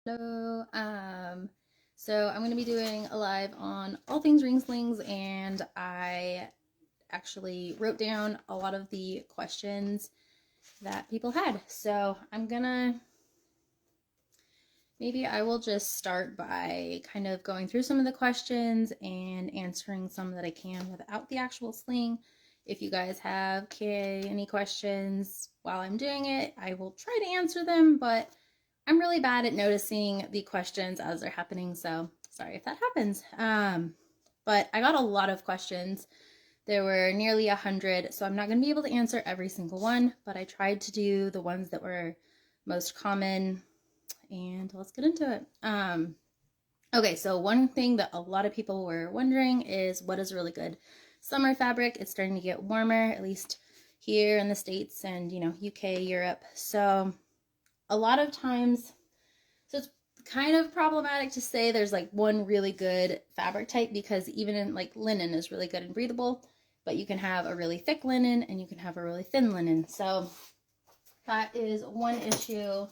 Hello. So I'm going to be doing a live on all things ring slings, and I actually wrote down a lot of the questions that people had. So maybe I will just start by kind of going through some of the questions and answering some that I can without the actual sling. If you guys have any questions while I'm doing it, I will try to answer them, but I'm really bad at noticing the questions as they're happening, so sorry if that happens. But I got a lot of questions. There were nearly 100, so I'm not going to be able to answer every single one, but I tried to do the ones that were most common, and let's get into it. Okay, so one thing that a lot of people were wondering is what is really good summer fabric. It's starting to get warmer, at least here in the States and, UK, Europe. So a lot of times, so it's kind of problematic to say there's like one really good fabric type, because even in like linen is really good and breathable, but you can have a really thick linen and you can have a really thin linen. So that is one issue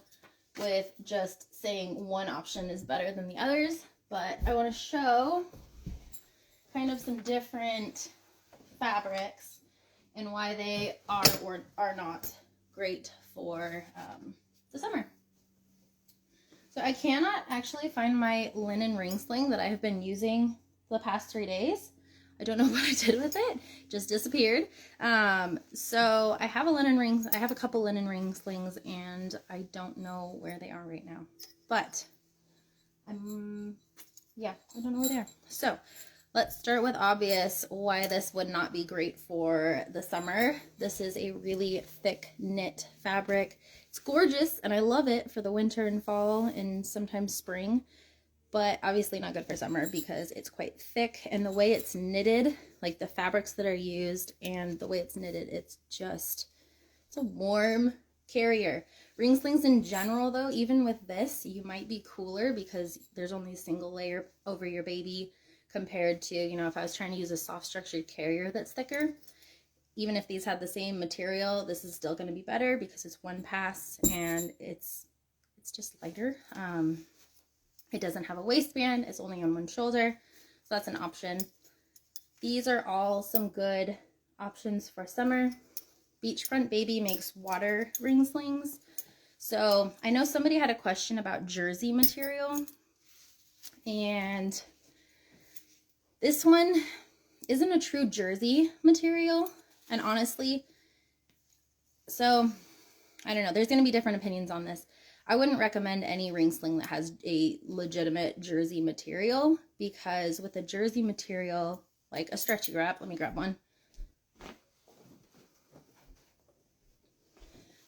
with just saying one option is better than the others. But I want to show kind of some different fabrics and why they are or are not great for the summer. So I cannot actually find my linen ring sling that I have been using the past 3 days. I don't know what I did with it. It just disappeared. So I have a couple linen ring slings, and I don't know where they are right now. But I don't know where they are. So let's start with obvious why this would not be great for the summer. This is a really thick knit fabric. It's gorgeous and I love it for the winter and fall and sometimes spring, but obviously not good for summer because it's quite thick, and the way it's knitted, like the fabrics that are used and the way it's knitted, it's a warm carrier. Ring slings in general though, even with this, you might be cooler because there's only a single layer over your baby compared to, if I was trying to use a soft structured carrier that's thicker. Even if these had the same material, this is still going to be better because it's one pass and it's just lighter. It doesn't have a waistband. It's only on one shoulder, so that's an option. These are all some good options for summer. Beachfront Baby makes water ring slings. So I know somebody had a question about jersey material, and this one isn't a true jersey material. And honestly, so I don't know, there's going to be different opinions on this. I wouldn't recommend any ring sling that has a legitimate jersey material, because with a jersey material, like a stretchy wrap, let me grab one.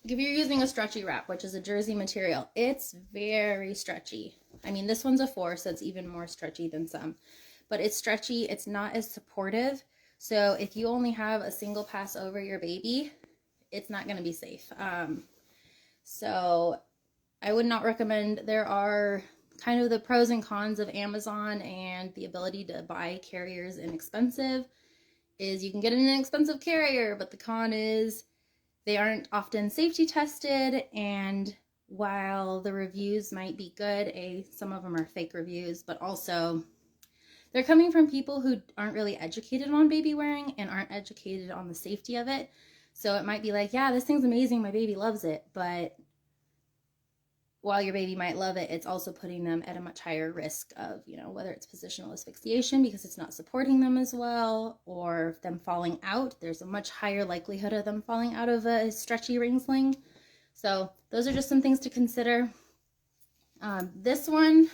If you're using a stretchy wrap, which is a jersey material, it's very stretchy. I mean, this one's a 4, so it's even more stretchy than some. But it's stretchy, it's not as supportive. So if you only have a single pass over your baby, it's not going to be safe. So I would not recommend. There are kind of the pros and cons of Amazon and the ability to buy carriers inexpensive is you can get an inexpensive carrier, but the con is they aren't often safety tested, and while the reviews might be good, some of them are fake reviews, but also they're coming from people who aren't really educated on baby wearing and aren't educated on the safety of it. So it might be like, yeah, this thing's amazing, my baby loves it, but while your baby might love it, it's also putting them at a much higher risk of, whether it's positional asphyxiation because it's not supporting them as well, or them falling out. There's a much higher likelihood of them falling out of a stretchy ring sling. So those are just some things to consider. This one,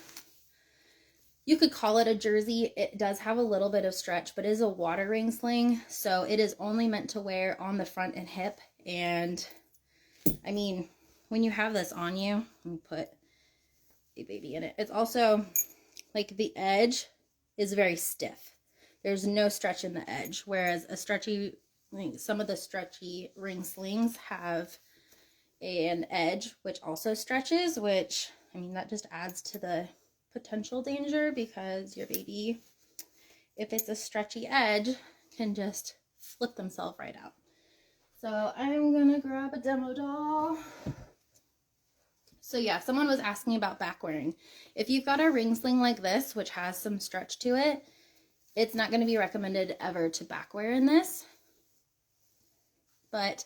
you could call it a jersey. It does have a little bit of stretch, but it is a water ring sling. So it is only meant to wear on the front and hip. And I mean, when you have this on you, let me put a baby in it. It's also like the edge is very stiff. There's no stretch in the edge. Whereas some of the stretchy ring slings have an edge which also stretches, which, I mean, that just adds to the potential danger because your baby, if it's a stretchy edge, can just flip themselves right out. So I'm gonna grab a demo doll. So yeah, someone was asking about back wearing. If you've got a ring sling like this, which has some stretch to it, it's not going to be recommended ever to back wear in this. But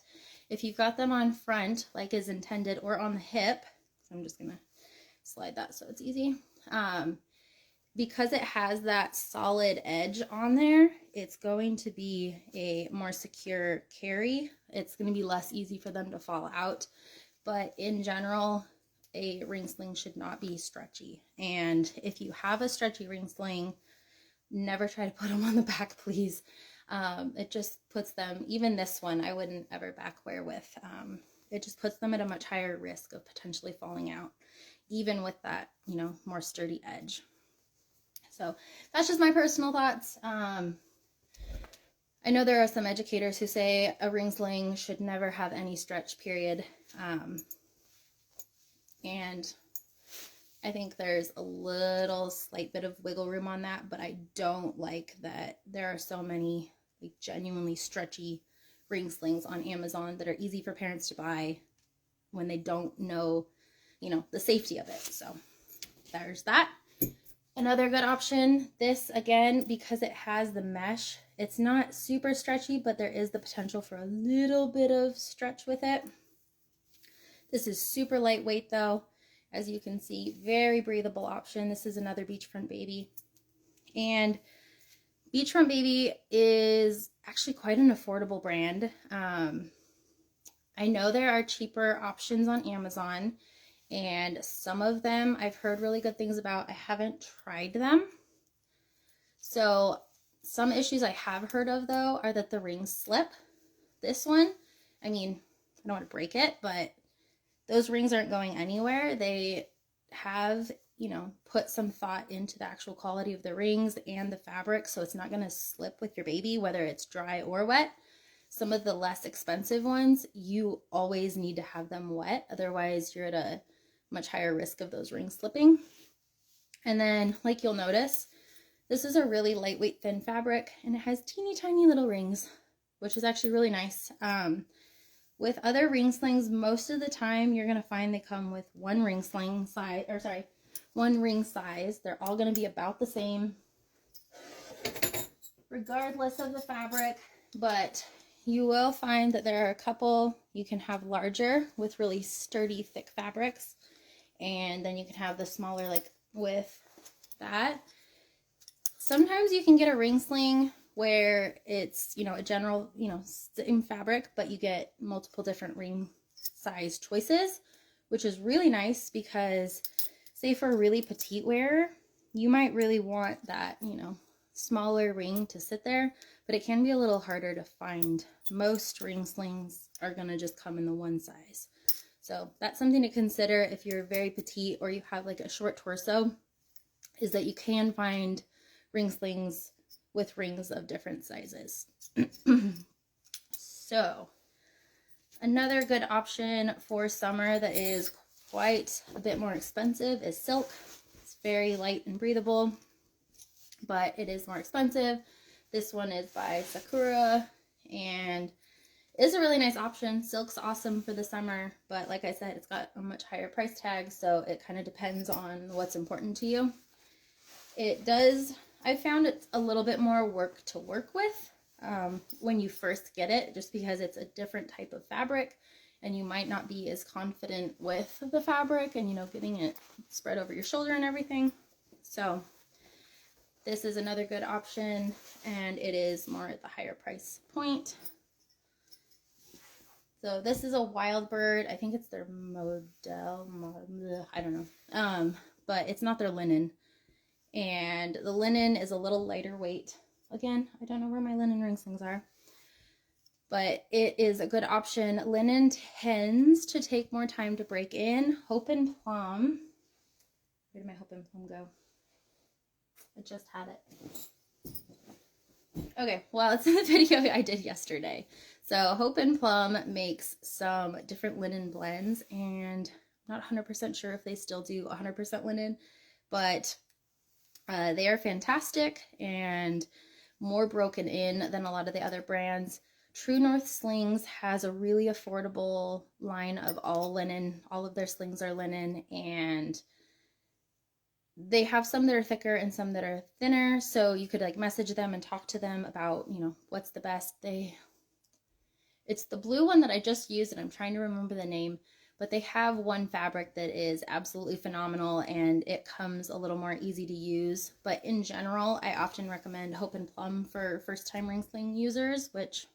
if you've got them on front, like is intended, or on the hip, I'm just going to slide that so it's easy. Because it has that solid edge on there, it's going to be a more secure carry. It's going to be less easy for them to fall out. But in general, a ring sling should not be stretchy. And if you have a stretchy ring sling, never try to put them on the back, please. It just puts them, even this one, I wouldn't ever back wear with. It just puts them at a much higher risk of potentially falling out, even with that, you know, more sturdy edge. So that's just my personal thoughts. I know there are some educators who say a ring sling should never have any stretch, period. And I think there's a little slight bit of wiggle room on that, but I don't like that there are so many like genuinely stretchy ring slings on Amazon that are easy for parents to buy when they don't know, you know, the safety of it. So there's that. Another good option, this again, because it has the mesh, it's not super stretchy, but there is the potential for a little bit of stretch with it. This is super lightweight though. As you can see, very breathable option. This is another Beachfront Baby. And Beachfront Baby is actually quite an affordable brand. I know there are cheaper options on Amazon, and some of them I've heard really good things about. I haven't tried them. So some issues I have heard of though are that the rings slip. This one, I mean, I don't want to break it, but those rings aren't going anywhere. They have, you know, put some thought into the actual quality of the rings and the fabric, so it's not going to slip with your baby, whether it's dry or wet. Some of the less expensive ones, you always need to have them wet. Otherwise, you're at a much higher risk of those rings slipping. And then, like you'll notice, this is a really lightweight, thin fabric, and it has teeny tiny little rings, which is actually really nice. With other ring slings, most of the time you're going to find they come with one ring sling size, or sorry, one ring size. They're all going to be about the same, regardless of the fabric, but you will find that there are a couple you can have larger with really sturdy, thick fabrics, and then you can have the smaller, like with that. Sometimes you can get a ring sling where it's, you know, a general, you know, same fabric, but you get multiple different ring size choices, which is really nice because, say for a really petite wearer, you might really want that, you know, smaller ring to sit there, but it can be a little harder to find. Most ring slings are going to just come in the one size. So that's something to consider if you're very petite or you have like a short torso, is that you can find ring slings with rings of different sizes. So another good option for summer that is quite a bit more expensive is silk. It's very light and breathable, but it is more expensive. This one is by Sakura and is a really nice option. Silk's awesome for the summer, but like I said, it's got a much higher price tag, so it kind of depends on what's important to you. It does, I found it's a little bit more work to work with when you first get it, just because it's a different type of fabric and you might not be as confident with the fabric and, you know, getting it spread over your shoulder and everything. So this is another good option, and it is more at the higher price point. So this is a Wild Bird. I think it's their model, I don't know, but it's not their linen. And the linen is a little lighter weight. Again, I don't know where my linen ring slings are, but it is a good option. Linen tends to take more time to break in. Hope and Plum, where did my Hope and Plum go? I just had it. Okay, well, it's in the video I did yesterday. So Hope and Plum makes some different linen blends, and I'm not 100% sure if they still do 100% linen, but they are fantastic and more broken in than a lot of the other brands. True North Slings has a really affordable line of all linen. All of their slings are linen, and they have some that are thicker and some that are thinner, so you could like message them and talk to them about, you know, what's the best. It's the blue one that I just used, and I'm trying to remember the name, but they have one fabric that is absolutely phenomenal, and it comes a little more easy to use. But in general, I often recommend Hope and Plum for first time ring sling users, which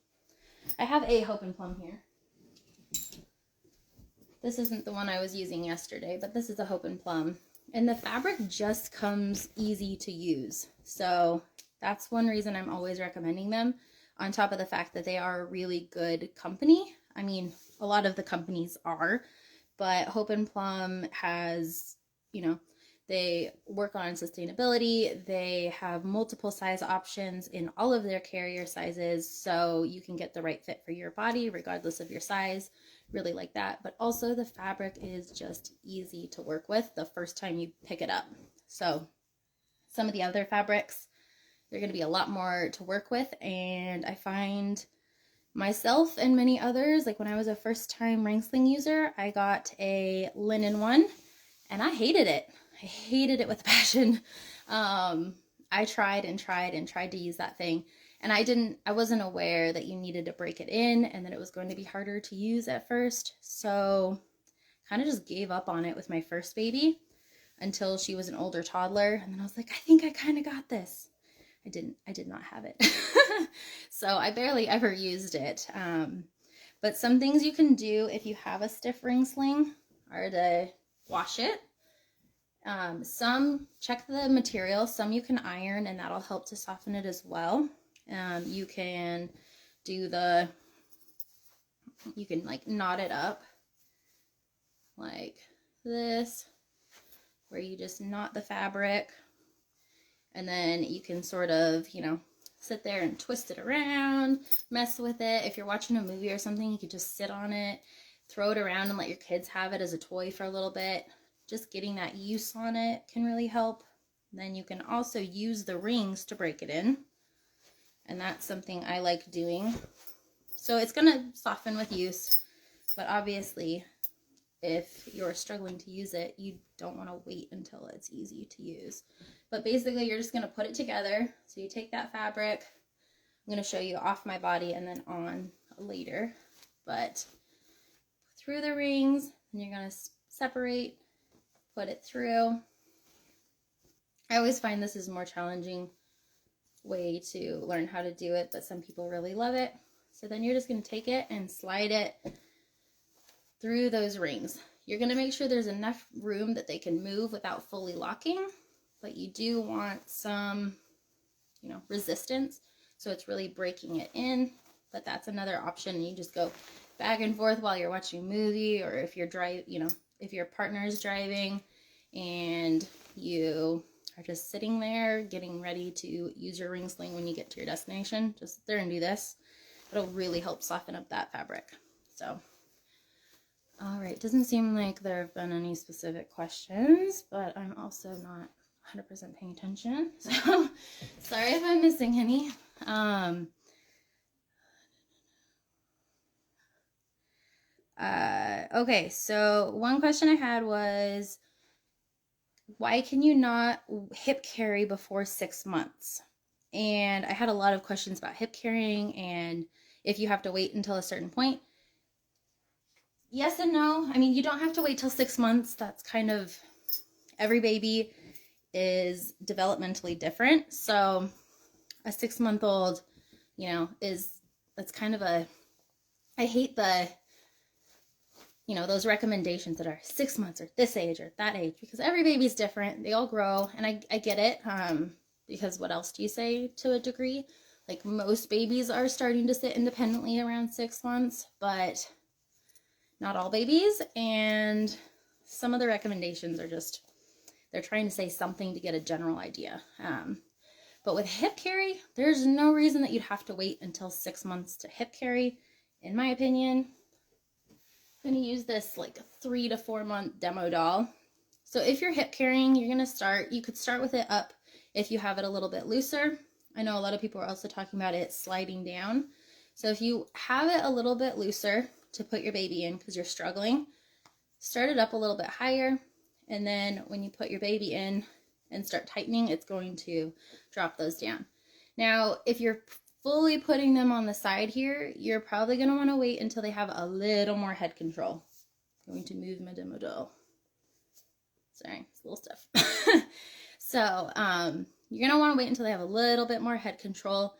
I have a Hope and Plum here. This isn't the one I was using yesterday, but this is a Hope and Plum. And the fabric just comes easy to use. So that's one reason I'm always recommending them, on top of the fact that they are a really good company. I mean, a lot of the companies are, but Hope and Plum has, you know, they work on sustainability. They have multiple size options in all of their carrier sizes, so you can get the right fit for your body regardless of your size. Really like that. But also the fabric is just easy to work with the first time you pick it up. So some of the other fabrics, they're going to be a lot more to work with, and I find myself and many others, like when I was a first time ring sling user, I got a linen one and I hated it. I hated it with a passion. I tried and tried and tried to use that thing, and I wasn't aware that you needed to break it in and that it was going to be harder to use at first. So kind of just gave up on it with my first baby until she was an older toddler. And then I was like, I think I kind of got this. I did not have it. So I barely ever used it. But some things you can do if you have a stiff ring sling are to wash it. Some, check the material. Some you can iron, and that'll help to soften it as well. You can do you can like knot it up like this, where you just knot the fabric, and then you can sort of, you know, sit there and twist it around, mess with it. If you're watching a movie or something, you could just sit on it, throw it around and let your kids have it as a toy for a little bit. Just getting that use on it can really help. Then you can also use the rings to break it in, and that's something I like doing. So it's going to soften with use, but obviously if you're struggling to use it, you don't want to wait until it's easy to use. But basically you're just going to put it together. So you take that fabric, I'm going to show you off my body and then on later, but through the rings, and you're going to separate, put it through. I always find this is a more challenging way to learn how to do it, but some people really love it. So then you're just going to take it and slide it through those rings. You're going to make sure there's enough room that they can move without fully locking, but you do want some, you know, resistance, so it's really breaking it in. But that's another option. You just go back and forth while you're watching a movie, or if you're if your partner is driving and you are just sitting there getting ready to use your ring sling when you get to your destination, just sit there and do this. It'll really help soften up that fabric. So, all right, doesn't seem like there have been any specific questions, but I'm also not 100% paying attention, so sorry if I'm missing any. Okay, so one question I had was, why can you not hip carry before 6 months? And I had a lot of questions about hip carrying and if you have to wait until a certain point. Yes and no. I mean, you don't have to wait till 6 months. That's kind of, every baby is developmentally different. So a 6-month-old, you know, that's kind of I hate the, you know, those recommendations that are 6 months or this age or that age, because every baby's different. They all grow, and I get it, because what else do you say to a degree? Like, most babies are starting to sit independently around 6 months, but not all babies, and some of the recommendations are just, they're trying to say something to get a general idea. But with hip carry, there's no reason that you'd have to wait until 6 months to hip carry, in my opinion. I'm going to use this like 3 to 4 month demo doll. So if you're hip carrying, you're going to start, you could start with it up if you have it a little bit looser. I know a lot of people are also talking about it sliding down. So if you have it a little bit looser to put your baby in because you're struggling, start it up a little bit higher, and then when you put your baby in and start tightening, it's going to drop those down. Now, if you're fully putting them on the side here, you're probably going to want to wait until they have a little more head control. I'm going to move my demo doll. Sorry, it's little stuff. So you're going to want to wait until they have a little bit more head control,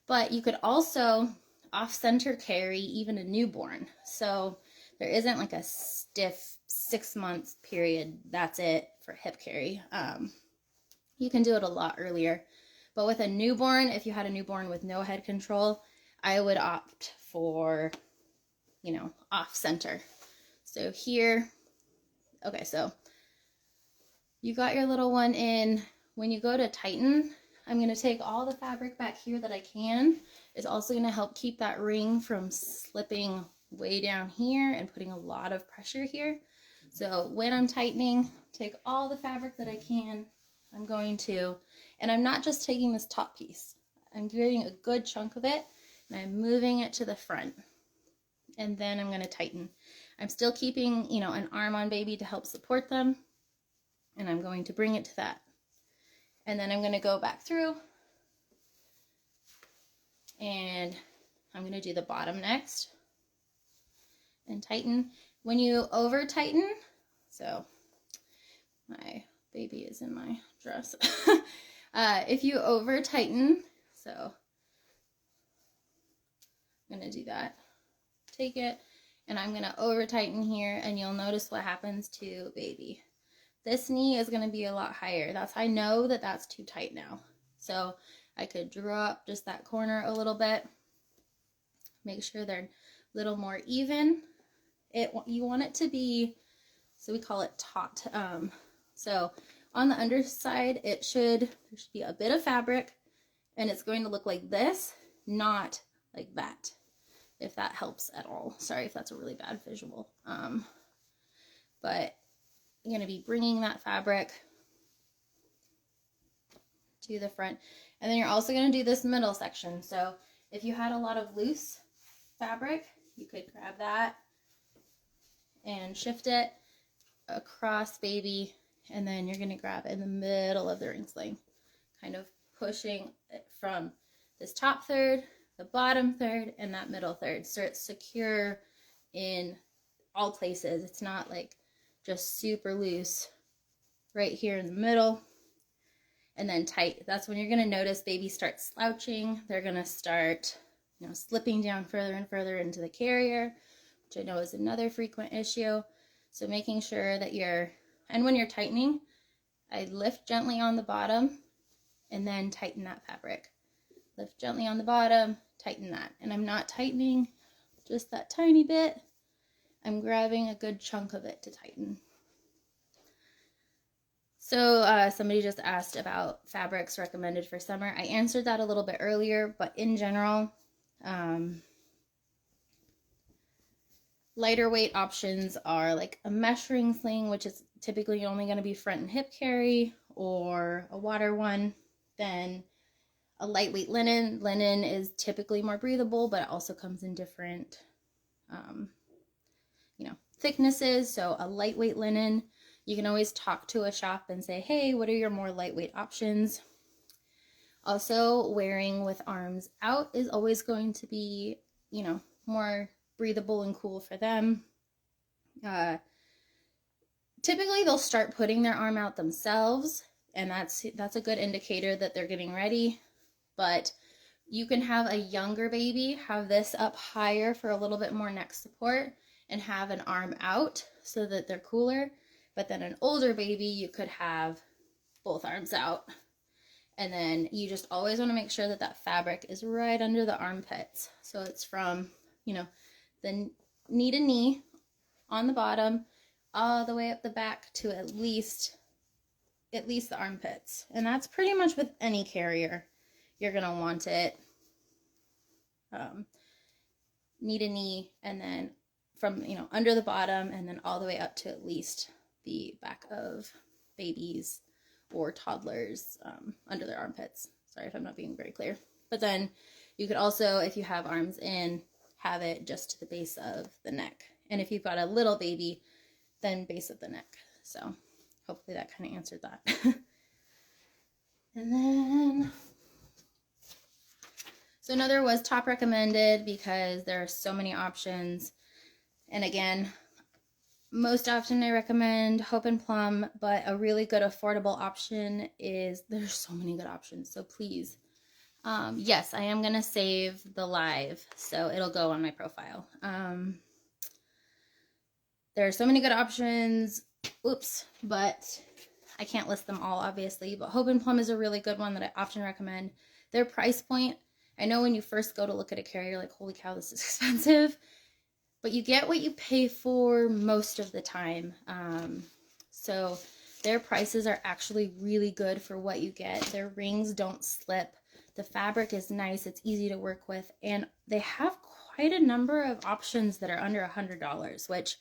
but you could also off-center carry even a newborn. So there isn't like a stiff 6 months period. That's it for hip carry. You can do it a lot earlier. But with a newborn, if you had a newborn with no head control, I would opt for, off-center. So here, okay, so you got your little one in. When you go to tighten, I'm going to take all the fabric back here that I can. It's also going to help keep that ring from slipping way down here and putting a lot of pressure here. So when I'm tightening, take all the fabric that I can. I'm going to, and I'm not just taking this top piece. I'm getting a good chunk of it, and I'm moving it to the front. And then I'm going to tighten. I'm still keeping, an arm on baby to help support them. And I'm going to bring it to that. And then I'm going to go back through. And I'm going to do the bottom next. And tighten. When you over tighten, so my baby is in my dress. If you over tighten, so I'm going to do that. Take it, and I'm going to over tighten here, and you'll notice what happens to baby. This knee is going to be a lot higher. I know that that's too tight now. So I could drop just that corner a little bit. Make sure they're a little more even. You want it to be, so we call it taut. So on the underside, there should be a bit of fabric, and it's going to look like this, not like that, if that helps at all. Sorry if that's a really bad visual. But I'm going to be bringing that fabric to the front. And then you're also going to do this middle section. So if you had a lot of loose fabric, you could grab that and shift it across baby, and then you're going to grab in the middle of the ring sling, kind of pushing it from this top third, the bottom third, and that middle third, so it's secure in all places. It's not like just super loose right here in the middle and then tight. That's when you're going to notice baby start slouching. They're going to start, slipping down further and further into the carrier, which I know is another frequent issue. So making sure that and when you're tightening, I lift gently on the bottom and then tighten that fabric. Lift gently on the bottom, tighten that. And I'm not tightening just that tiny bit. I'm grabbing a good chunk of it to tighten. So somebody just asked about fabrics recommended for summer. I answered that a little bit earlier, but in general, lighter weight options are like a mesh ring sling, which is typically only going to be front and hip carry, or a water one. Then a lightweight linen. Linen is typically more breathable, but it also comes in different, thicknesses. So a lightweight linen, you can always talk to a shop and say, hey, what are your more lightweight options? Also, wearing with arms out is always going to be, more breathable and cool for them. Typically, they'll start putting their arm out themselves, and that's a good indicator that they're getting ready. But you can have a younger baby have this up higher for a little bit more neck support and have an arm out so that they're cooler. But then an older baby, you could have both arms out. And then you just always want to make sure that that fabric is right under the armpits. So it's from, the knee to knee on the bottom, all the way up the back to at least the armpits. And that's pretty much with any carrier. You're going to want it knee to knee, and then from, under the bottom, and then all the way up to at least the back of babies or toddlers under their armpits. Sorry if I'm not being very clear. But then You could also, if you have arms in, have it just to the base of the neck. And if you've got a little baby, then base of the neck. So hopefully that kind of answered that. And then, so another was top recommended because there are so many options. And again, most often I recommend Hope and Plum, but a really good affordable option is, there's so many good options, so please. Yes, I am going to save the live, so it'll go on my profile. There are so many good options, oops, but I can't list them all, obviously, but Hope and Plum is a really good one that I often recommend. Their price point, I know when you first go to look at a carrier, you're like, holy cow, this is expensive, but you get what you pay for most of the time. So their prices are actually really good for what you get. Their rings don't slip. The fabric is nice. It's easy to work with. And they have quite a number of options that are under $100, which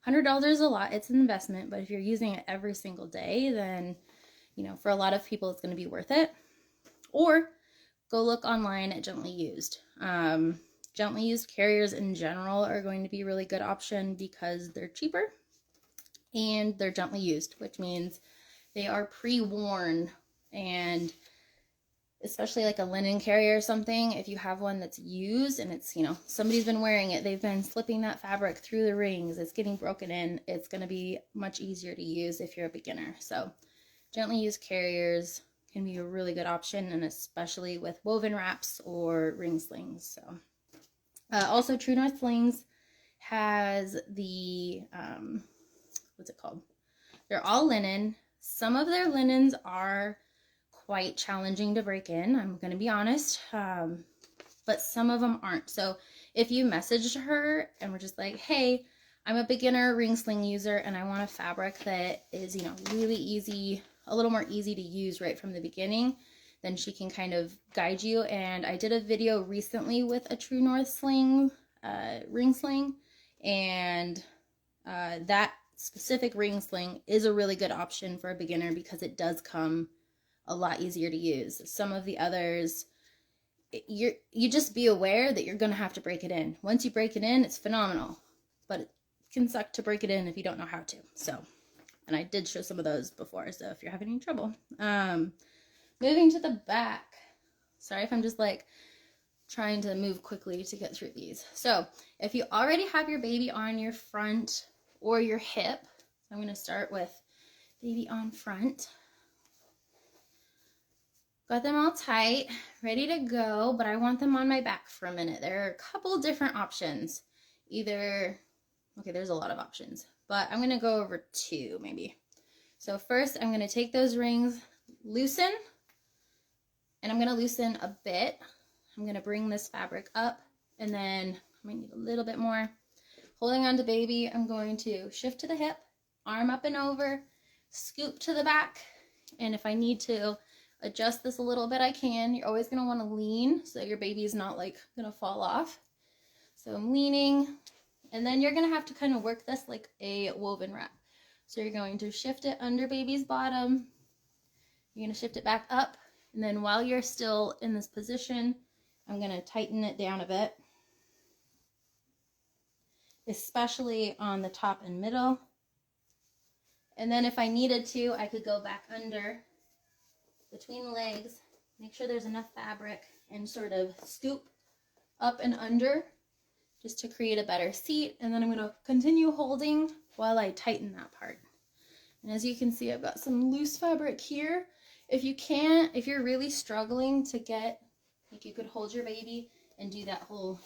$100 is a lot. It's an investment, but if you're using it every single day, then, you know, for a lot of people, it's going to be worth it. Or go look online at Gently Used. Gently used carriers in general are going to be a really good option because they're cheaper and they're gently used, which means they are pre-worn. And especially like a linen carrier or something, if you have one that's used and it's, you know, somebody's been wearing it, they've been slipping that fabric through the rings, it's getting broken in, it's going to be much easier to use if you're a beginner. So gently used carriers can be a really good option, and especially with woven wraps or ring slings. So also True North Slings has the what's it called, they're all linen. Some of their linens are quite challenging to break in, I'm going to be honest, but some of them aren't. So if you messaged her and were just like, hey, I'm a beginner ring sling user and I want a fabric that is, you know, really easy, a little more easy to use right from the beginning, then she can kind of guide you. And I did a video recently with a True North Sling ring sling, and that specific ring sling is a really good option for a beginner because it does come a lot easier to use. Some of the others, you just be aware that you're going to have to break it in. Once you break it in, it's phenomenal, but it can suck to break it in if you don't know how to. So, and I did show some of those before, so if you're having any trouble. Moving to the back. Sorry if I'm just like trying to move quickly to get through these. So if you already have your baby on your front or your hip, I'm going to start with baby on front. Got them all tight, ready to go, but I want them on my back for a minute. There are a couple different options. Either, okay, there's a lot of options, but I'm going to go over two maybe. So first, I'm going to take those rings, loosen, and I'm going to loosen a bit. I'm going to bring this fabric up, and then I might need a little bit more. Holding on to baby, I'm going to shift to the hip, arm up and over, scoop to the back, and if I need to adjust this a little bit, I can. You're always going to want to lean so your baby's not like going to fall off. So I'm leaning, and then you're going to have to kind of work this like a woven wrap. So you're going to shift it under baby's bottom. You're going to shift it back up, and then while you're still in this position, I'm going to tighten it down a bit, especially on the top and middle. And then if I needed to, I could go back under between the legs, make sure there's enough fabric, and sort of scoop up and under just to create a better seat. And then I'm going to continue holding while I tighten that part. And as you can see, I've got some loose fabric here. If you can't, if you're really struggling to get, like, you could hold your baby and do that whole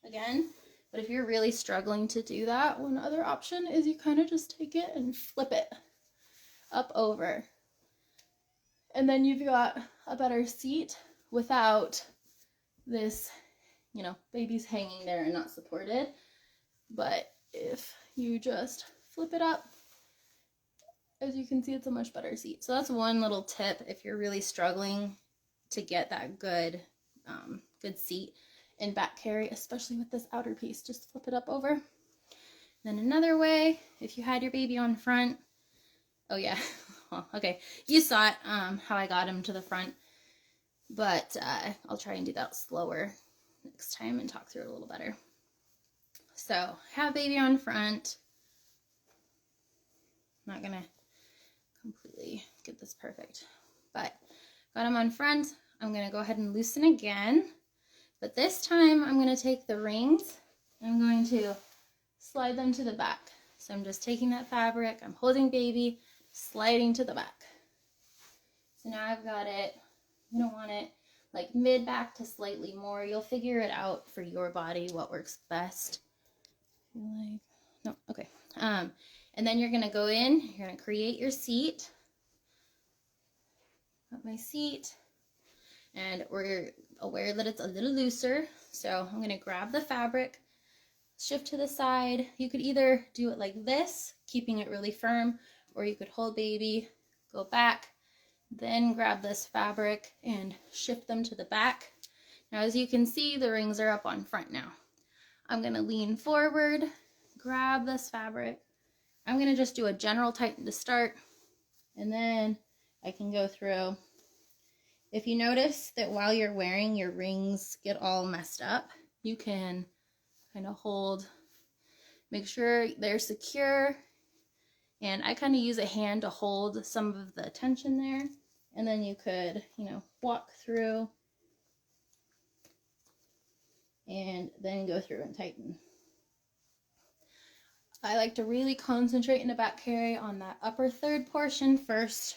again. But if you're really struggling to do that, one other option is you kind of just take it and flip it up over. And then you've got a better seat without this, you know, baby's hanging there and not supported. But if you just flip it up, as you can see, it's a much better seat. So that's one little tip if you're really struggling to get that good, good seat in back carry, especially with this outer piece. Just flip it up over. Then another way, if you had your baby on front, oh yeah, well, okay, you saw it, how I got him to the front, but I'll try and do that slower next time and talk through it a little better. So have baby on front. I'm not gonna completely get this perfect, but got him on front. I'm gonna go ahead and loosen again, but this time I'm gonna take the rings. I'm going to slide them to the back. So I'm just taking that fabric, I'm holding baby, sliding to the back. So now I've got it. You don't want it like mid back to slightly more. You'll figure it out for your body, what works best. Like, no, okay. And then you're gonna go in, you're gonna create your seat. Got my seat, and we're aware that it's a little looser. So I'm gonna grab the fabric, shift to the side. You could either do it like this, keeping it really firm, or you could hold baby, go back, then grab this fabric and shift them to the back. Now, as you can see, the rings are up on front now. I'm gonna lean forward, grab this fabric. I'm gonna just do a general tighten to start, and then I can go through. If you notice that while you're wearing, your rings get all messed up, you can kind of hold, make sure they're secure. And I kind of use a hand to hold some of the tension there. And then you could, walk through and then go through and tighten. I like to really concentrate in the back carry on that upper third portion first,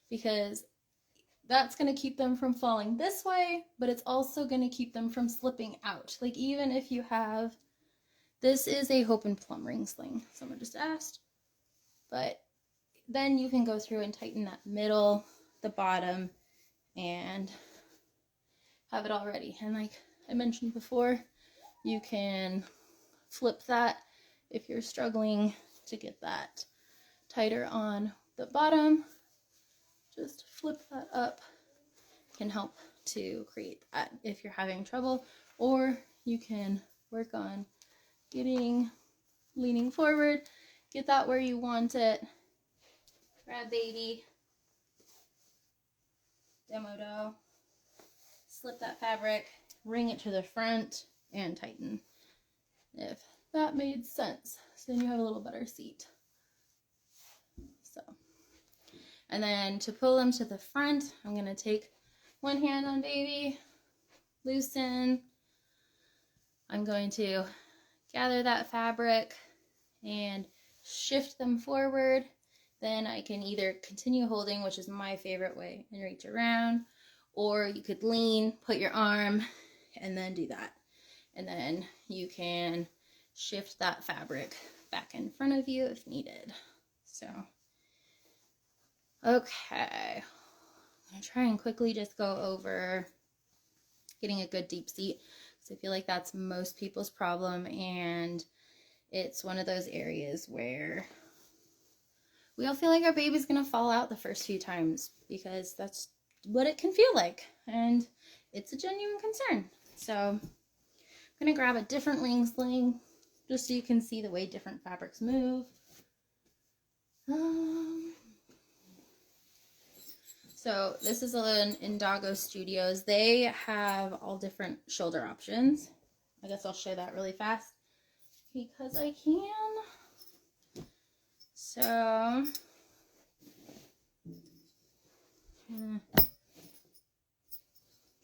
because that's going to keep them from falling this way, but it's also going to keep them from slipping out. Like, even if you have, this is a Hope and Plum ring sling, someone just asked, but then you can go through and tighten that middle, the bottom, and have it all ready. And like I mentioned before, you can flip that if you're struggling to get that tighter on the bottom. Just flip that up, can help to create that if you're having trouble. Or you can work on leaning forward, get that where you want it, grab baby, demo dough, slip that fabric, ring it to the front, and tighten, if that made sense. So then you have a little better seat. So, and then to pull them to the front, I'm going to take one hand on baby, loosen. I'm going to gather that fabric and shift them forward. Then I can either continue holding, which is my favorite way, and reach around, or you could lean, put your arm, and then do that. And then you can shift that fabric back in front of you if needed. So, okay. I'm going to try and quickly just go over getting a good deep seat, because I feel like that's most people's problem, and it's one of those areas where we all feel like our baby's going to fall out the first few times, because that's what it can feel like, and it's a genuine concern. So I'm going to grab a different ring sling just so you can see the way different fabrics move. So this is in Indago Studios. They have all different shoulder options. I guess I'll show that really fast because I can. So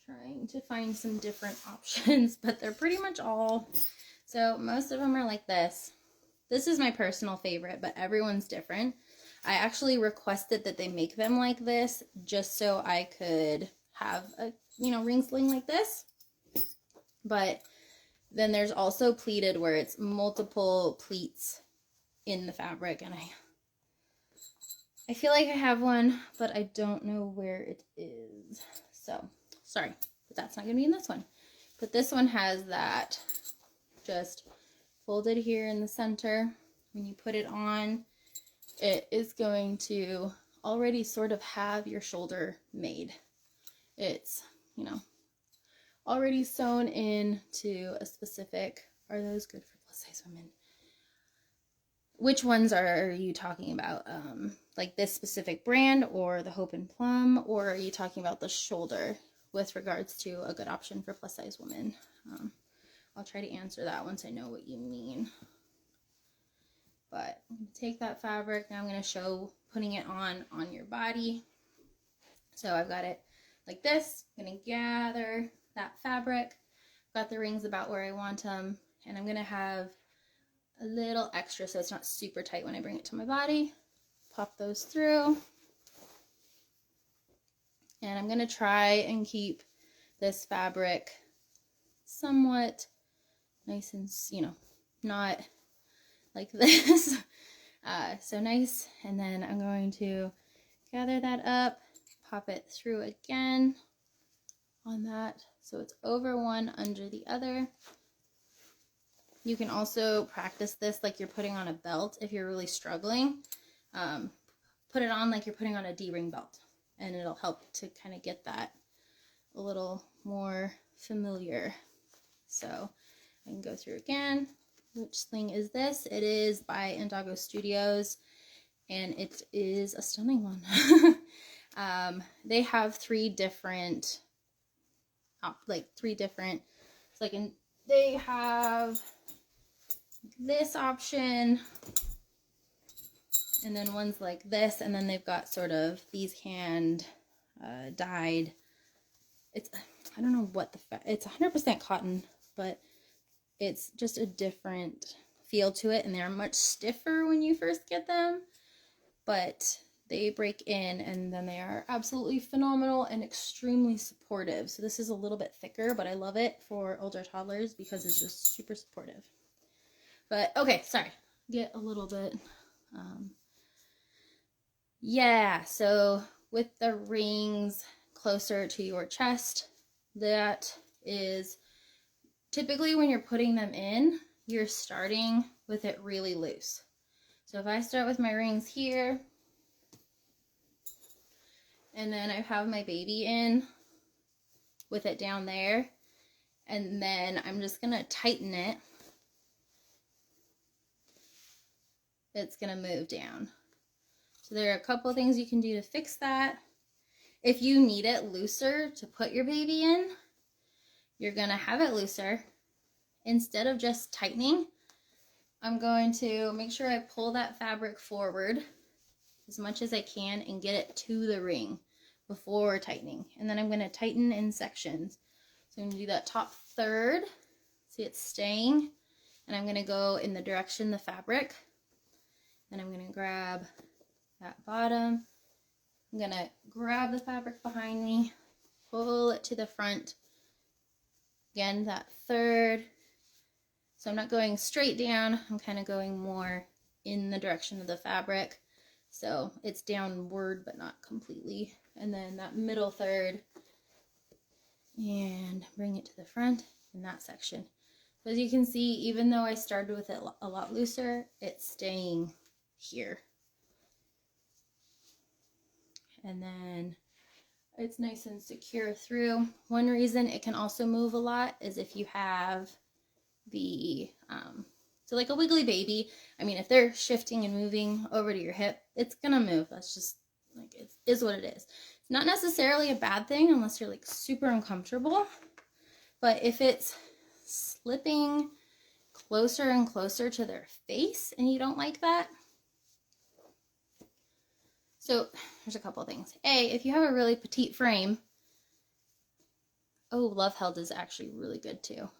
trying to find some different options, but they're pretty much all, so most of them are like this. This is my personal favorite, but everyone's different. I actually requested that they make them like this just so I could have a, ring sling like this. But then there's also pleated, where it's multiple pleats in the fabric, and I feel like I have one, but I don't know where it is. So, sorry, but that's not going to be in this one. But this one has that just folded here in the center. When you put it on, it is going to already sort of have your shoulder made. It's, already sewn into a specific, are those good for plus size women? Which ones are you talking about? Like this specific brand, or the Hope and Plum, or are you talking about the shoulder? with regards to a good option for plus size women. I'll try to answer that once I know what you mean. But I'm going to take that fabric, now I'm going to show putting it on your body. So I've got it like this. I'm going to gather that fabric, got the rings about where I want them, and I'm going to have a little extra so it's not super tight when I bring it to my body. Pop those through. And I'm going to try and keep this fabric somewhat nice and, you know, not like this. So nice. And then I'm going to gather that up, pop it through again on that. So it's over one, under the other. You can also practice this like you're putting on a belt if you're really struggling. Put it on like you're putting on a D-ring belt, and it'll help to kind of get that a little more familiar. So I can go through again. Which sling is this? It is by Indago Studios, and it is a stunning one. They have three different, they have this option, and then one's like this, and then they've got sort of these hand dyed. It's, I don't know what it's 100% cotton, but it's just a different feel to it, and they're much stiffer when you first get them, but they break in, and then they are absolutely phenomenal and extremely supportive. So this is a little bit thicker, but I love it for older toddlers because it's just super supportive. But okay, sorry, get a little bit, yeah, so with the rings closer to your chest, that is typically when you're putting them in, you're starting with it really loose. So if I start with my rings here, and then I have my baby in with it down there, and then I'm just gonna tighten it, it's gonna move down. So there are a couple of things you can do to fix that. If you need it looser to put your baby in, you're gonna have it looser. Instead of just tightening, I'm going to make sure I pull that fabric forward as much as I can and get it to the ring before tightening. And then I'm going to tighten in sections. So I'm going to do that top third. See, it's staying. And I'm going to go in the direction the fabric. Then I'm going to grab that bottom. I'm going to grab the fabric behind me, pull it to the front. Again, that third. So I'm not going straight down, I'm kind of going more in the direction of the fabric. So it's downward, but not completely. And then that middle third, and bring it to the front in that section. So as you can see, even though I started with it a lot looser, it's staying here. And then it's nice and secure through. One reason it can also move a lot is if you have the, so like a wiggly baby, I mean, if they're shifting and moving over to your hip, it's gonna move. That's just, like, it is what it is. It's not necessarily a bad thing unless you're like super uncomfortable, but if it's slipping closer and closer to their face and you don't like that, so there's a couple of things. A, if you have a really petite frame, oh, Love Held is actually really good too.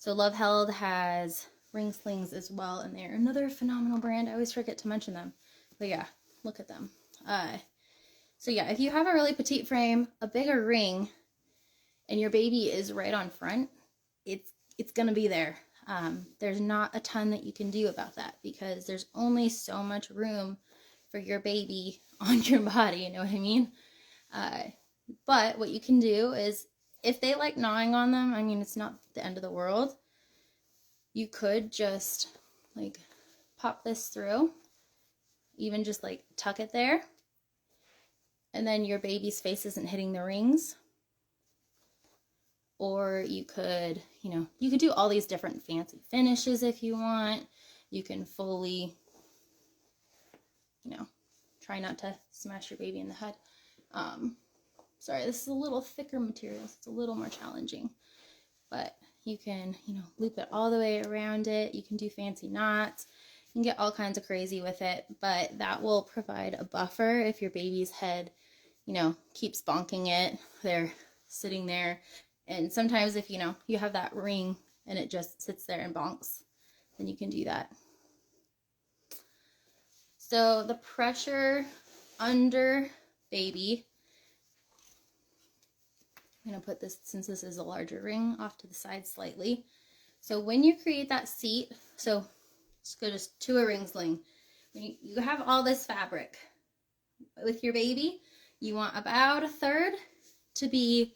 So Love Held has ring slings as well, and they're another phenomenal brand. I always forget to mention them, but yeah, look at them. So yeah, if you have a really petite frame, a bigger ring, and your baby is right on front, it's gonna be there. There's not a ton that you can do about that because there's only so much room for your baby on your body, you know what I mean? But what you can do is, if they like gnawing on them, I mean, it's not the end of the world. You could just like pop this through, even just like tuck it there, and then your baby's face isn't hitting the rings. Or you could, you know, you could do all these different fancy finishes if you want. You can fully, you know, try not to smash your baby in the head. sorry, this is a little thicker material, so it's a little more challenging. But you can, you know, loop it all the way around it. You can do fancy knots. You can get all kinds of crazy with it, but that will provide a buffer if your baby's head, you know, keeps bonking it. They're sitting there. And sometimes if, you know, you have that ring and it just sits there and bonks, then you can do that. So the pressure under baby, I'm going to put this, since this is a larger ring, off to the side slightly. So when you create that seat, so let's go just to a ring sling. When you have all this fabric with your baby, you want about a third to be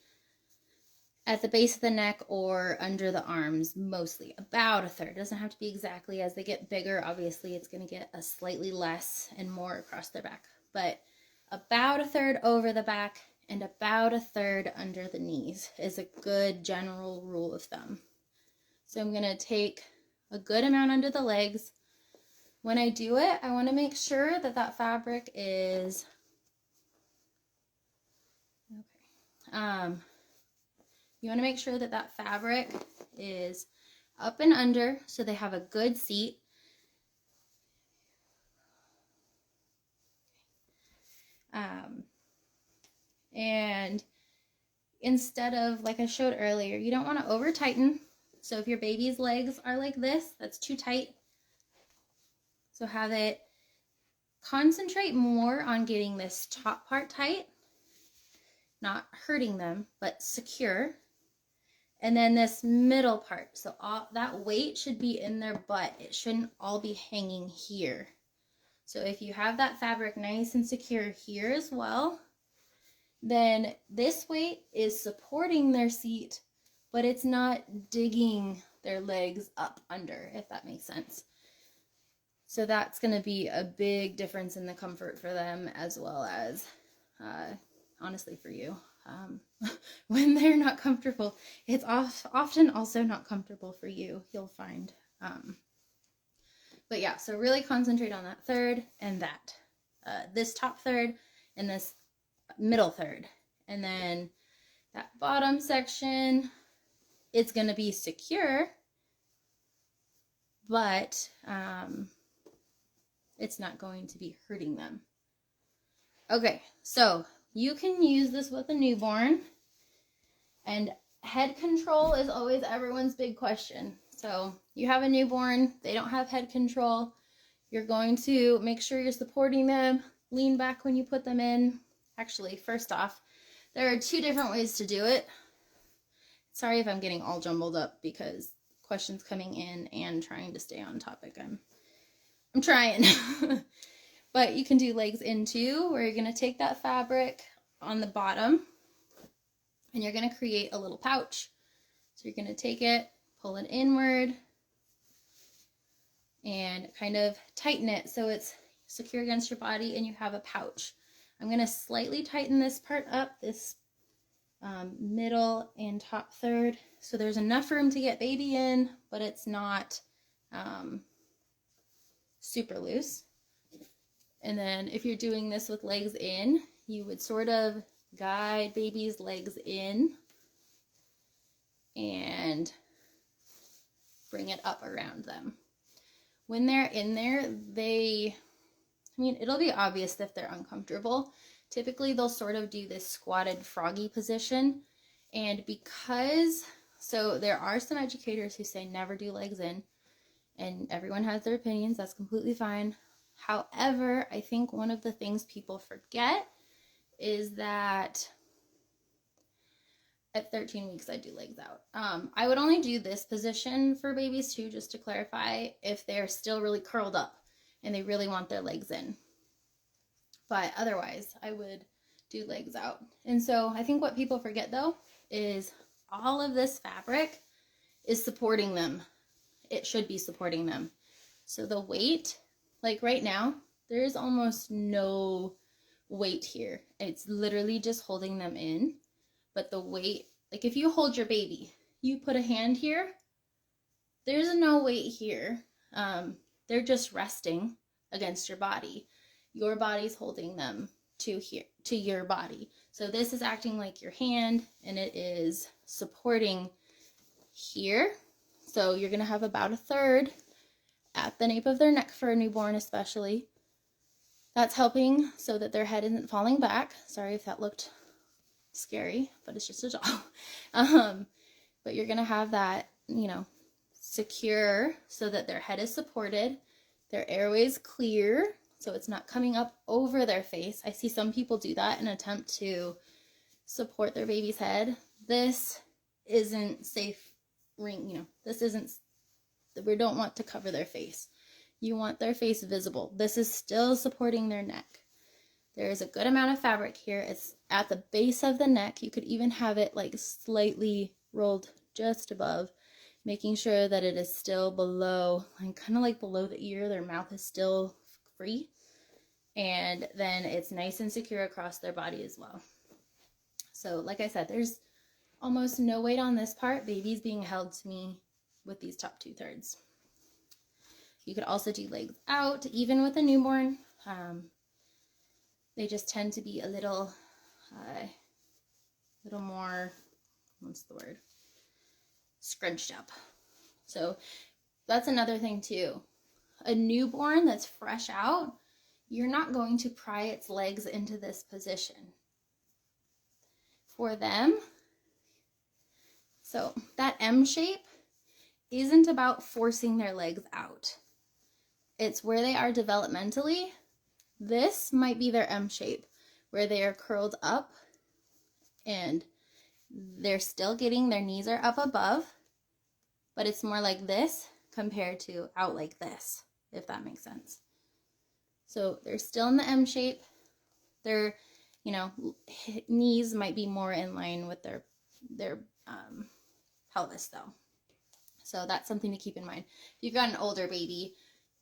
at the base of the neck or under the arms, mostly. About a third. It doesn't have to be exactly. As they get bigger, obviously it's going to get a slightly less and more across their back. But about a third over the back and about a third under the knees is a good general rule of thumb. So I'm going to take a good amount under the legs. When I do it, I want to make sure that that fabric is okay. You want to make sure that that fabric is up and under so they have a good seat. And instead of, like I showed earlier, you don't want to over tighten. So if your baby's legs are like this, that's too tight. So have it concentrate more on getting this top part tight, not hurting them, but secure. And then this middle part, so all that weight should be in their butt. It shouldn't all be hanging here. So if you have that fabric nice and secure here as well, then this weight is supporting their seat, but it's not digging their legs up under, if that makes sense. So that's going to be a big difference in the comfort for them, as well as, honestly, for you. When they're not comfortable, it's often also not comfortable for you, you'll find. But yeah, so really concentrate on that third and that. This top third and this middle third. And then that bottom section, it's going to be secure, but it's not going to be hurting them. Okay, so you can use this with a newborn, and head control is always everyone's big question. So you have a newborn, they don't have head control. You're going to make sure you're supporting them, lean back when you put them in. Actually, first off, there are 2 different ways to do it. Sorry if I'm getting all jumbled up because questions coming in and trying to stay on topic. I'm trying. But you can do legs in too, where you're going to take that fabric on the bottom and you're going to create a little pouch. So you're going to take it, pull it inward, and kind of tighten it so it's secure against your body and you have a pouch. I'm going to slightly tighten this part up, this middle and top third, so there's enough room to get baby in, but it's not super loose. And then if you're doing this with legs in, you would sort of guide baby's legs in and bring it up around them. When they're in there, it'll be obvious if they're uncomfortable. Typically, they'll sort of do this squatted froggy position. And so there are some educators who say never do legs in, and everyone has their opinions. That's completely fine. However, I think one of the things people forget is that at 13 weeks, I do legs out. I would only do this position for babies too, just to clarify, if they're still really curled up and they really want their legs in. But otherwise, I would do legs out. And so I think what people forget though is all of this fabric is supporting them. It should be supporting them. So the weight, like right now, there's almost no weight here. It's literally just holding them in. But the weight, like if you hold your baby, you put a hand here, there's no weight here. They're just resting against your body. Your body's holding them to here, to your body. So this is acting like your hand, and it is supporting here. So you're going to have about a third at the nape of their neck for a newborn especially. That's helping so that their head isn't falling back. Sorry if that looked scary, but it's just a doll. But you're going to have that, you know, secure so that their head is supported, their airways clear, so it's not coming up over their face. I see some people do that in an attempt to support their baby's head. This isn't safe, you know, this isn't, we don't want to cover their face. You want their face visible. This is still supporting their neck. There is a good amount of fabric here. It's at the base of the neck. You could even have it like slightly rolled just above, making sure that it is still below, like kind of like below the ear. Their mouth is still free. And then it's nice and secure across their body as well. So like I said, there's almost no weight on this part. Baby's being held to me with these top 2/3. You could also do legs out, even with a newborn. They just tend to be a little more, what's the word? Scrunched up. So that's another thing too. A newborn that's fresh out, you're not going to pry its legs into this position. For them, so that M shape isn't about forcing their legs out. It's where they are developmentally. This might be their M shape, where they are curled up and they're still getting, their knees are up above, but it's more like this compared to out like this, if that makes sense. So they're still in the M shape. Their, you know, knees might be more in line with their pelvis though. So that's something to keep in mind. If you've got an older baby,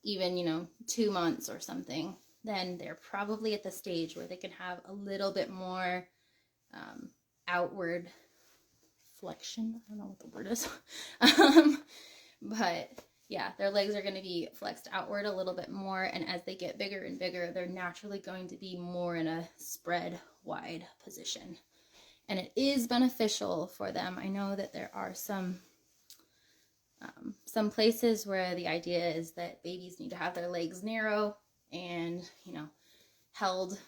even, you know, 2 months or something, then they're probably at the stage where they can have a little bit more outward flexion. I don't know what the word is. But yeah, their legs are going to be flexed outward a little bit more. And as they get bigger and bigger, they're naturally going to be more in a spread wide position. And it is beneficial for them. I know that there are some places where the idea is that babies need to have their legs narrow and, you know, held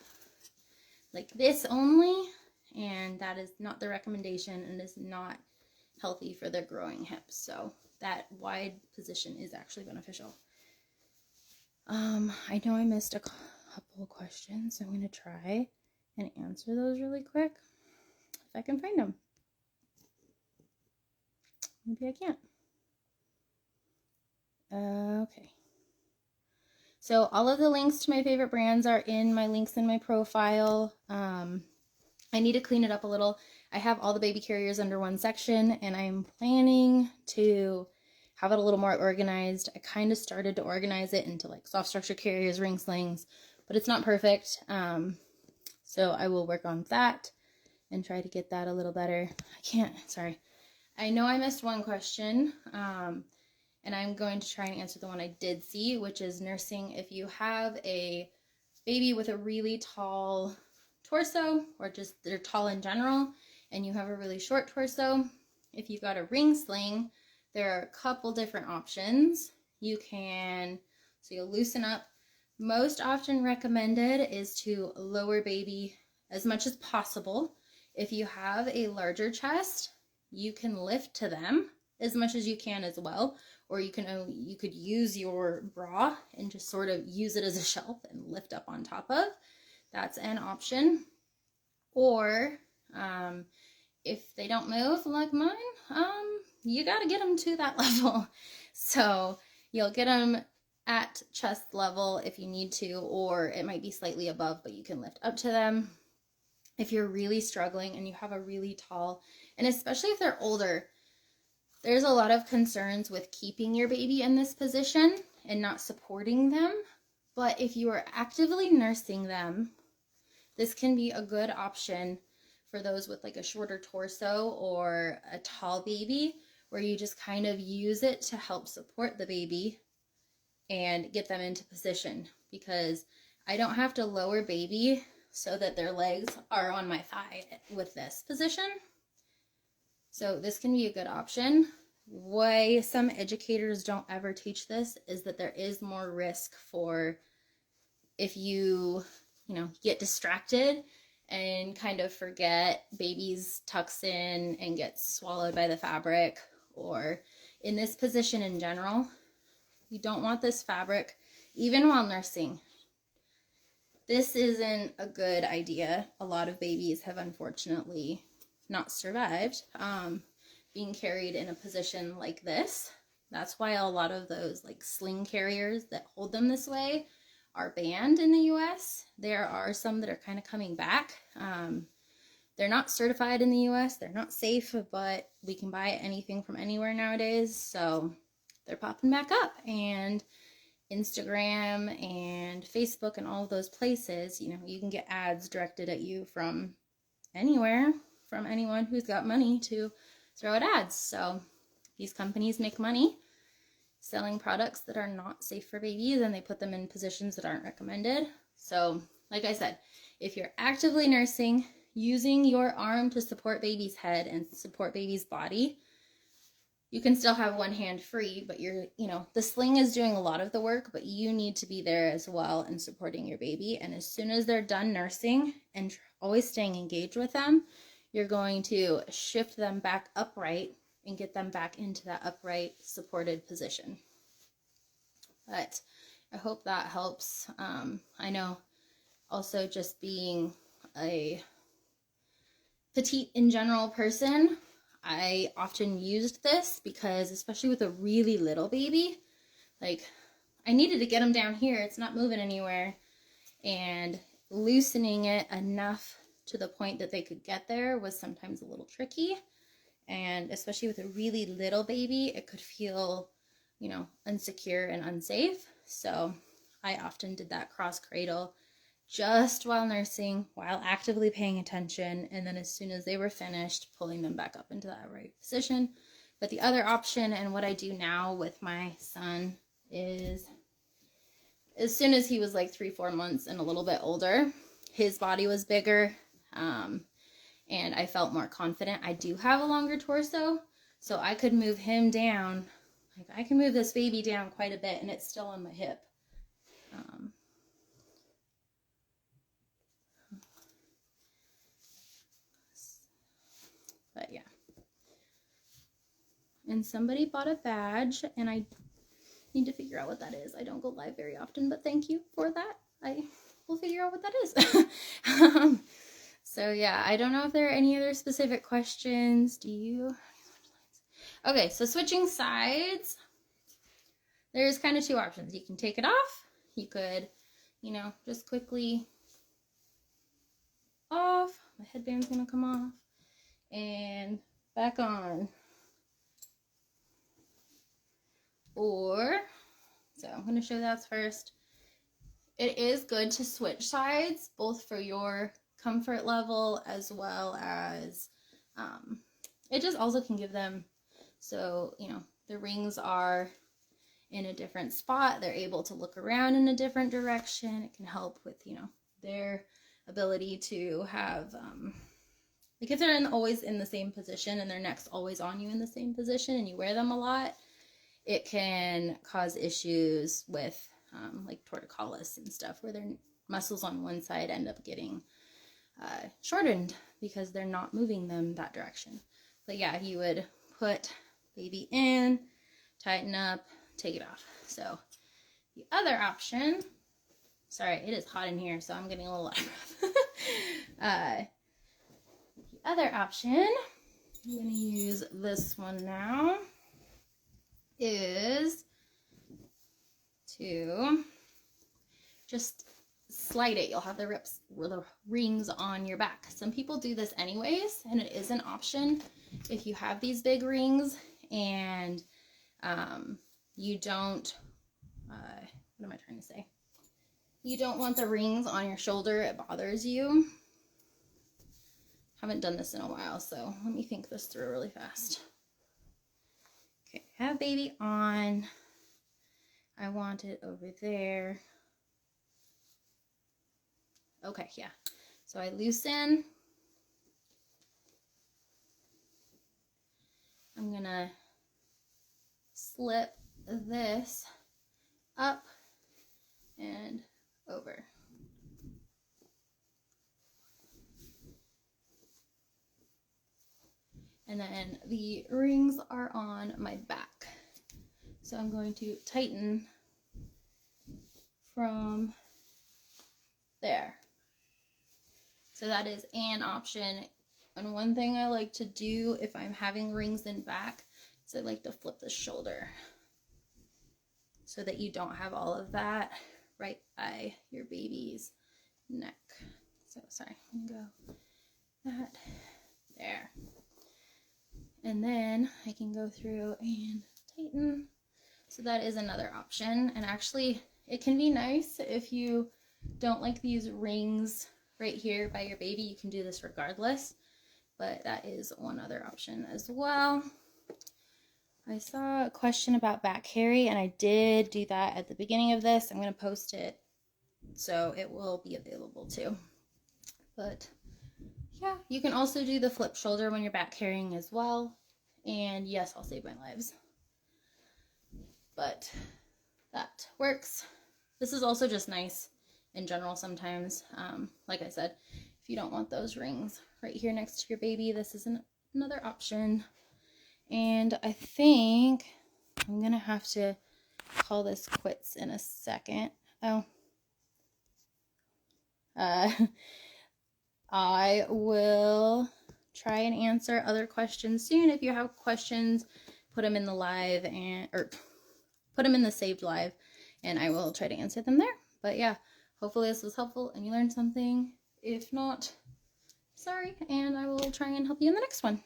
like this only, and that is not the recommendation and is not healthy for their growing hips. So that wide position is actually beneficial. I know I missed a couple of questions, so I'm going to try and answer those really quick if I can find them. Maybe I can't. Okay. So all of the links to my favorite brands are in my links in my profile. I need to clean it up a little. I have all the baby carriers under one section, and I'm planning to have it a little more organized. I kind of started to organize it into like soft structure carriers, ring slings, but it's not perfect. So I will work on that and try to get that a little better. Sorry. I know I missed one question. And I'm going to try and answer the one I did see, which is nursing. If you have a baby with a really tall torso, or just they're tall in general, and you have a really short torso, if you've got a ring sling, there are a couple different options. You can, so you'll loosen up. Most often recommended is to lower baby as much as possible. If you have a larger chest, you can lift to them as much as you can as well, or you could use your bra and just sort of use it as a shelf and lift up on top of. That's an option. Or if they don't move like mine, you got to get them to that level. So you'll get them at chest level if you need to, or it might be slightly above, but you can lift up to them. If you're really struggling and you have a really tall, and especially if they're older, there's a lot of concerns with keeping your baby in this position and not supporting them. But if you are actively nursing them, this can be a good option for those with like a shorter torso or a tall baby, where you just kind of use it to help support the baby and get them into position. Because I don't have to lower baby so that their legs are on my thigh with this position. So this can be a good option. Why some educators don't ever teach this is that there is more risk for if you get distracted and kind of forget, babies tucks in and gets swallowed by the fabric, or in this position in general, you don't want this fabric, even while nursing. This isn't a good idea. A lot of babies have unfortunately not survived being carried in a position like this. That's why a lot of those like sling carriers that hold them this way are banned in the US. There are some that are kind of coming back. They're not certified in the US. They're not safe, but we can buy anything from anywhere nowadays. So they're popping back up, and Instagram and Facebook and all of those places, you can get ads directed at you from anywhere, from anyone who's got money to throw at ads. So these companies make money selling products that are not safe for babies, and they put them in positions that aren't recommended. So like I said, if you're actively nursing, using your arm to support baby's head and support baby's body, you can still have one hand free, but the sling is doing a lot of the work, but you need to be there as well and supporting your baby. And as soon as they're done nursing, and always staying engaged with them, you're going to shift them back upright and get them back into that upright supported position. But I hope that helps. I know also, just being a petite in general person, I often used this because, especially with a really little baby, like I needed to get them down here. It's not moving anywhere, and loosening it enough to the point that they could get there was sometimes a little tricky. And especially with a really little baby, it could feel, insecure and unsafe. So I often did that cross cradle just while nursing, while actively paying attention, and then as soon as they were finished, pulling them back up into that right position. But the other option, and what I do now with my son, is as soon as he was like 3-4 months and a little bit older, his body was bigger, and I felt more confident. I do have a longer torso, so I could move him down. Like I can move this baby down quite a bit, and it's still on my hip. But yeah. And somebody bought a badge, and I need to figure out what that is. I don't go live very often, but thank you for that. I will figure out what that is. So yeah, I don't know if there are any other specific questions. Do you? Okay, so switching sides. There's kind of two options. You can take it off. You could, just quickly off. My headband's gonna come off. And back on. Or, so I'm going to show that first. It is good to switch sides, both for your comfort level as well as, it just also can give them, so, the rings are in a different spot. They're able to look around in a different direction. It can help with, their ability to have, like if they're always in the same position and their neck's always on you in the same position and you wear them a lot, it can cause issues with like torticollis and stuff, where their muscles on one side end up getting shortened because they're not moving them that direction. But yeah, you would put baby in, tighten up, take it off. So the other option, sorry, it is hot in here, so I'm getting a little out of breath. The other option, I'm going to use this one now, is to just slide it. You'll have the rings on your back. Some people do this anyways, and it is an option if you have these big rings and you don't, what am I trying to say? You don't want the rings on your shoulder. It bothers you. Haven't done this in a while, so let me think this through really fast. Okay, have baby on. I want it over there. Okay, yeah. So I loosen. I'm gonna slip this up and over. And then the rings are on my back. So I'm going to tighten from there. So that is an option. And one thing I like to do if I'm having rings in back is I like to flip the shoulder so that you don't have all of that right by your baby's neck. So sorry, I'm gonna go that there. And then I can go through and tighten. So that is another option. And actually it can be nice if you don't like these rings right here by your baby. You can do this regardless, but that is one other option as well. I saw a question about back carry, and I did do that at the beginning of this. I'm going to post it so it will be available too. But yeah, you can also do the flip shoulder when you're back carrying as well. And yes, I'll save my lives. But that works. This is also just nice in general sometimes. Like I said, if you don't want those rings right here next to your baby, this is another option. And I think I'm going to have to call this quits in a second. Oh. I will try and answer other questions soon. If you have questions, put them in the live or put them in the saved live, and I will try to answer them there. But yeah, hopefully this was helpful and you learned something. If not, sorry, and I will try and help you in the next one.